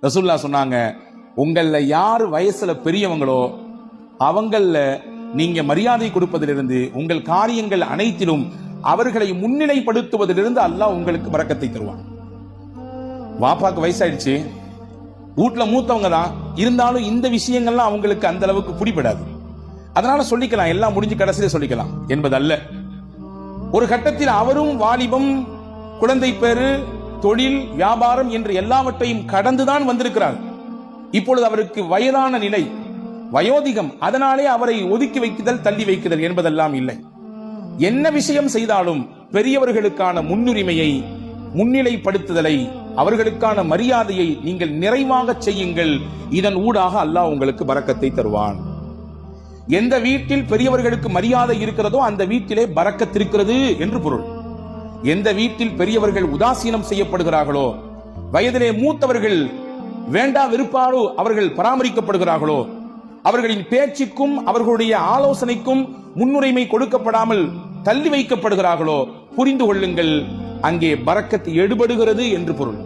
ரசூலுல்லாஹ் சொன்னாங்க, உங்கள யார் வயசுல பெரியவங்களோ அவங்கள நீங்க மரியாதை கொடுப்பதிலிருந்து, உங்கள் காரியங்கள் அனைத்திலும் அவர்களை முன்னிலைப்படுத்துவதிலிருந்து அல்லாஹ் உங்களுக்கு பரக்கத்தை தருவான். வாப்பாக்கு வயசாயிடுச்சு, வீட்டுல மூத்தவங்க தான் இருந்தாலும் இந்த விஷயங்கள்லாம் அவங்களுக்கு அந்த அளவுக்கு பிடிபடாது. அதனால சொல்லிக்கலாம், எல்லாம் முடிஞ்சு கடைசியில சொல்லிக்கலாம் என்பதல்ல. ஒரு கட்டத்தில் அவரும் வாலிபம், குழந்தை பேரு, தொழில், வியாபாரம் என்று எல்லாவற்றையும் கடந்துதான் வந்திருக்கிறார். இப்பொழுது அவருக்கு வயதான நிலை, வயோதிகம். அதனாலே அவரை ஒதுக்கி வைக்குதல், தள்ளி வைக்குதல் என்பதெல்லாம் இல்லை. என்ன விஷயம் செய்தாலும் பெரியவர்களுக்கான முன்னுரிமையை, முன்னிலைப்படுத்துதலை, அவர்களுக்கான மரியாதையை நீங்கள் நிறைவாக செய்யுங்கள். இதன் ஊடாக அல்லாஹ் உங்களுக்கு பரக்கத்தை தருவான். எந்த வீட்டில் பெரியவர்களுக்கு மரியாதை இருக்கிறதோ அந்த வீட்டிலே பரக்கத் இருக்கிறது என்று பொருள். எந்த வீட்டில் பெரியவர்கள் உதாசீனம் செய்யப்படுகிறார்களோ, வயதிலே மூத்தவர்கள் வேண்டா வெறுப்பாரோ அவர்கள் பராமரிக்கப்படுகிறார்களோ, அவர்களின் பேச்சுக்கும் அவர்களுடைய ஆலோசனைக்கும் முன்னுரிமை கொடுக்கப்படாமல் தள்ளி வைக்கப்படுகிறார்களோ, புரிந்து கொள்ளுங்கள், அங்கே பரக்கத் எடுபடுகிறது என்று பொருள்.